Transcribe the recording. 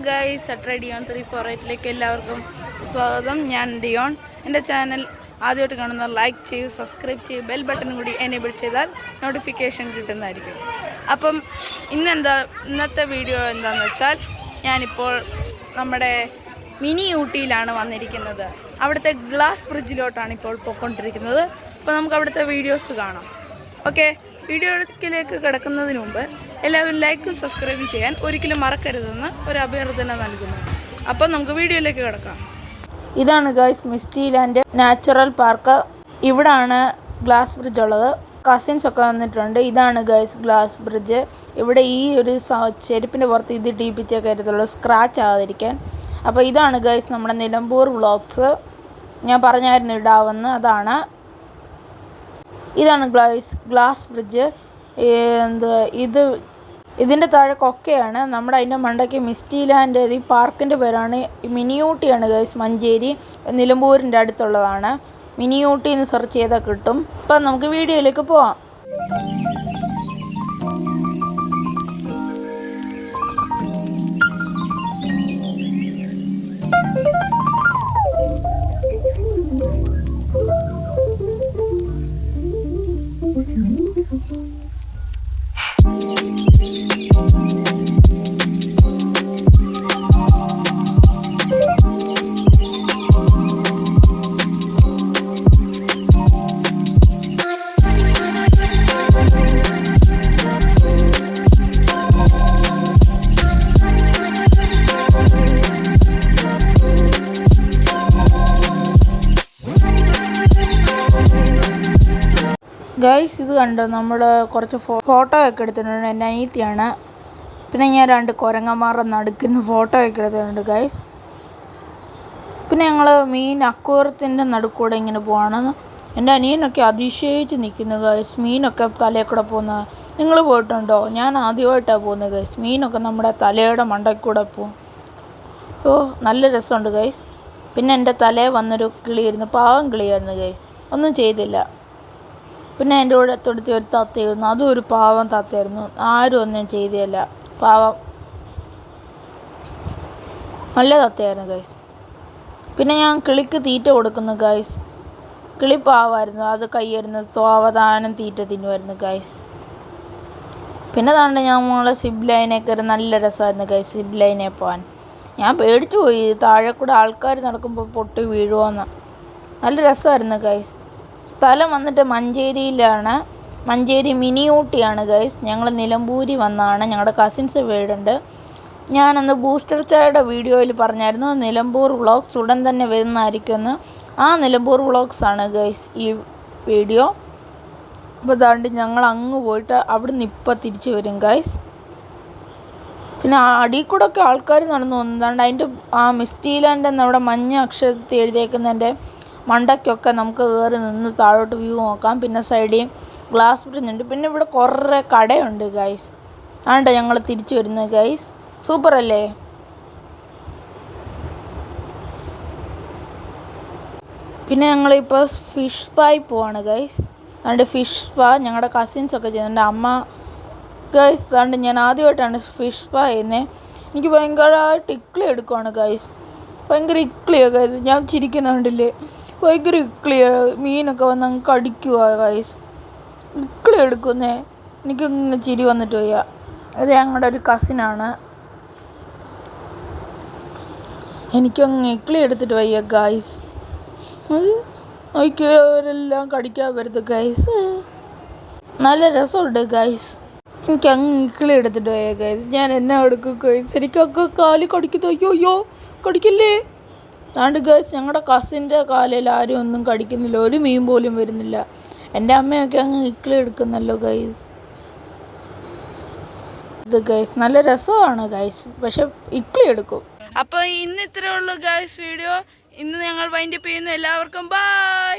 Guys, അട്ര Dion 348ലേക്ക് എല്ലാവർക്കും സ്വാഗതം. ഞാൻ ഡിയോൺ. എൻ്റെ ചാനൽ ആദ്യമായിട്ട് കാണുന്ന ലൈക്ക് ചെയ്യൂ, സബ്സ്ക്രൈബ് ചെയ്യൂ, ബെൽ ബട്ടൺ കൂടി എനേബിൾ ചെയ്താൽ നോട്ടിഫിക്കേഷൻ കിട്ടുന്നതായിരിക്കും. അപ്പം ഇന്നത്തെ വീഡിയോ എന്താണെന്ന് വെച്ചാൽ, ഞാനിപ്പോൾ നമ്മുടെ മിനി ഊട്ടിയിലാണ് വന്നിരിക്കുന്നത്. അവിടുത്തെ ഗ്ലാസ് ബ്രിഡ്ജിലോട്ടാണ് ഇപ്പോൾ പോയിക്കൊണ്ടിരിക്കുന്നത്. അപ്പോൾ നമുക്ക് അവിടുത്തെ വീഡിയോസ് കാണാം. ഓക്കെ, വീഡിയോയിലേക്ക് കിടക്കുന്നതിന് മുമ്പ് എല്ലാവരും ലൈക്കും സബ്സ്ക്രൈബും ചെയ്യാൻ ഒരിക്കലും മറക്കരുതെന്ന് ഒരു അഭ്യർത്ഥന നൽകുന്നു. അപ്പോൾ നമുക്ക് വീഡിയോയിലേക്ക് കിടക്കാം. ഇതാണ് guys misty land natural park. ഇവിടാണ് ഗ്ലാസ് ബ്രിഡ്ജ് ഉള്ളത്. കസിൻസൊക്കെ വന്നിട്ടുണ്ട്. ഇതാണ് ഗൈസ് ഗ്ലാസ് ബ്രിഡ്ജ്. ഇവിടെ ഈ ഒരു ചെരുപ്പിൻ്റെ പുറത്ത് ഇത് ടീപ്പിച്ചൊക്കെ ആയിരുന്നുള്ളൂ, സ്ക്രാച്ച് ആകാതിരിക്കാൻ. അപ്പോൾ ഇതാണ് ഗൈസ് നമ്മുടെ നിലമ്പൂർ വ്ളോഗ്സ്. ഞാൻ പറഞ്ഞായിരുന്നു ഇടാവെന്ന്. ഇതാണ് ഗ്ലാസ് ബ്രിഡ്ജ്. ഇതിൻ്റെ താഴെ കൊക്കയാണ്. അതിൻ്റെ മണ്ടയ്ക്ക് മിസ്റ്റി ലാൻഡ്. ഈ പാർക്കിൻ്റെ പേരാണ് മിനി ഊട്ടിയാണ് ഗൈസ്. മഞ്ചേരി നിലമ്പൂരിൻ്റെ അടുത്തുള്ളതാണ്. മിനി ഊട്ടി എന്ന് സെർച്ച് ചെയ്താൽ കിട്ടും. അപ്പം നമുക്ക് വീഡിയോയിലേക്ക് പോവാം. ഗൈസ്, ഇത് കണ്ടോ, നമ്മൾ കുറച്ച് ഫോട്ടോ ഒക്കെ എടുത്തിട്ടുണ്ട്. എൻ്റെ അനിയത്തിയാണ്. പിന്നെ ഞാൻ 2 കുരങ്ങന്മാരുടെ നടുക്കുന്ന ഫോട്ടോ ഒക്കെ എടുത്തിട്ടുണ്ട് ഗൈസ്. പിന്നെ ഞങ്ങൾ മീൻ അക്വേറിയത്തിൻ്റെ നടുക്കൂടെ ഇങ്ങനെ പോവാണ്. എൻ്റെ അനിയനൊക്കെ അതിശയിച്ച് നിൽക്കുന്നു ഗൈസ്. മീനൊക്കെ തലയിൽ കൂടെ പോകുന്നത് നിങ്ങൾ പോയിട്ടുണ്ടോ? ഞാൻ ആദ്യമായിട്ടാണ് പോകുന്നത് ഗൈസ്. മീനൊക്കെ നമ്മുടെ തലയുടെ മണ്ടയിൽ കൂടെ പോകും. നല്ല രസമുണ്ട് ഗൈസ്. പിന്നെ എൻ്റെ തലയിൽ വന്നൊരു കിളിയായിരുന്നു, പാവം കിളിയായിരുന്നു ഗൈസ്. ഒന്നും ചെയ്തില്ല. പിന്നെ എൻ്റെ കൂടെ തൊടുത്തി ഒരു തത്തയായിരുന്നു. അതും ഒരു പാവം തത്തയായിരുന്നു. ആരും ഒന്നും ചെയ്തില്ല, പാവം. നല്ല തത്തയായിരുന്നു ഗൈസ്. പിന്നെ ഞാൻ കിളിക്ക് തീറ്റ കൊടുക്കുന്നു ഗൈസ്. കിളി പാവമായിരുന്നു. അത് കയ്യായിരുന്നു, സാവധാനം തീറ്റ തിന്നുമായിരുന്നു ഗൈസ്. പിന്നെ നമ്മളെ സിബ് ലൈനെ കയറി. നല്ല രസമായിരുന്നു ഗൈസ് സിബ് ലൈനെ പോകാൻ. ഞാൻ പേടിച്ചു പോയി, താഴെ കൂടെ ആൾക്കാർ നടക്കുമ്പോൾ പൊട്ടി വീഴുമോയെന്ന്. നല്ല രസമായിരുന്നു ഗൈസ്. സ്ഥലം വന്നിട്ട് മഞ്ചേരിയിലാണ്. മഞ്ചേരി മിനി ഊട്ടിയാണ് ഗൈസ്. ഞങ്ങൾ നിലമ്പൂരി വന്നാണ്. ഞങ്ങളുടെ കസിൻസ് വീടുണ്ട്. ഞാനന്ന് ബൂസ്റ്റർ ചായയുടെ വീഡിയോയിൽ പറഞ്ഞായിരുന്നു നിലമ്പൂർ വ്ളോഗ്സ് ഉടൻ തന്നെ വരുന്നതായിരിക്കുമെന്ന്. ആ നിലമ്പൂർ വ്ളോഗ്സാണ് ഗൈസ് ഈ വീഡിയോ. അപ്പോൾ ഞങ്ങൾ അങ്ങ് പോയിട്ട് അവിടുന്ന് ഇപ്പം തിരിച്ച് വരും ഗൈസ്. പിന്നെ അടിയിൽ കൂടെ ഒക്കെ ആൾക്കാർ നടന്നു പോകുന്നതാണ്ട്. അതിൻ്റെ ആ മിസ്റ്റി ലാൻഡ് എന്നവിടെ മഞ്ഞ അക്ഷരത്തിൽ എഴുതിയേക്കുന്നതിൻ്റെ മണ്ടയ്ക്കൊക്കെ നമുക്ക് കയറി നിന്ന് താഴോട്ട് വ്യൂ നോക്കാം. പിന്നെ സൈഡിൽ ഗ്ലാസ് ബ്രിഡ്ജ് ഉണ്ട്. പിന്നെ ഇവിടെ കുറേ കടയുണ്ട് ഗൈസ്. ഞങ്ങൾ തിരിച്ചു വരുന്നത് ഗൈസ്. സൂപ്പർ അല്ലേ? പിന്നെ ഞങ്ങളിപ്പോൾ ഫിഷ് സ്പായിൽ പോവാണ് ഗൈസ്. ഫിഷ് സ്പാ ഞങ്ങളുടെ കസിൻസൊക്കെ ചെയ്യുന്നുണ്ട്. അമ്മ ഗൈസ് ഞാൻ ആദ്യമായിട്ടാണ് ഫിഷ് സ്പാ ചെയ്യുന്നത്. എനിക്ക് ഭയങ്കരമായിട്ട് ഇക്ലി എടുക്കുവാണ് ഗൈസ്. ഭയങ്കര ഇക്ലിയാണ് ഗൈസ്. ഞാൻ ചിരിക്കുന്നുണ്ടല്ലേ, ഭയങ്കര ഇക്ലിയാണ്. മീനൊക്കെ വന്ന് അങ്ങ് കടിക്കുക ഗൈസ്. ഇക്ലി എടുക്കുന്നേ. എനിക്കങ്ങ് ചിരി വന്നിട്ട് വയ്യ. അത് ഞങ്ങളുടെ ഒരു കസിനാണ്. എനിക്കങ്ങ് ഇക്ലി എടുത്തിട്ട് വയ്യ ഗൈസ്. അവരെല്ലാം കടിക്കാൻ വരുത് ഗൈസ്. നല്ല രസമുണ്ട് ഗൈസ്. എനിക്കങ്ങ് ഇക്ലി എടുത്തിട്ട് വയ്യ ഗൈസ്. ഞാൻ എന്നെ എടുക്കും ഗൈസ്. എനിക്കൊക്കെ കാല് കടിക്കുന്നു. അയ്യോ കടിക്കില്ലേ? ഗൈസ്, ഞങ്ങളുടെ കസിൻ്റെ കാലിൽ ആരും ഒന്നും കടിക്കുന്നില്ല. ഒരു മീൻ പോലും വരുന്നില്ല. എൻ്റെ അമ്മയൊക്കെ അങ്ങ് ഇക്ലി എടുക്കുന്നല്ലോ ഗൈസ്. ഇത് ഗൈസ് നല്ല രസമാണ് ഗൈസ്, പക്ഷെ ഇക്ലി എടുക്കും. അപ്പോൾ ഇന്ന് ഇത്രയേ ഉള്ളൂ ഗൈസ് വീഡിയോ. ഇന്ന് ഞങ്ങൾ വൈൻഡപ്പ് ചെയ്യുന്നു. എല്ലാവർക്കും ബൈ.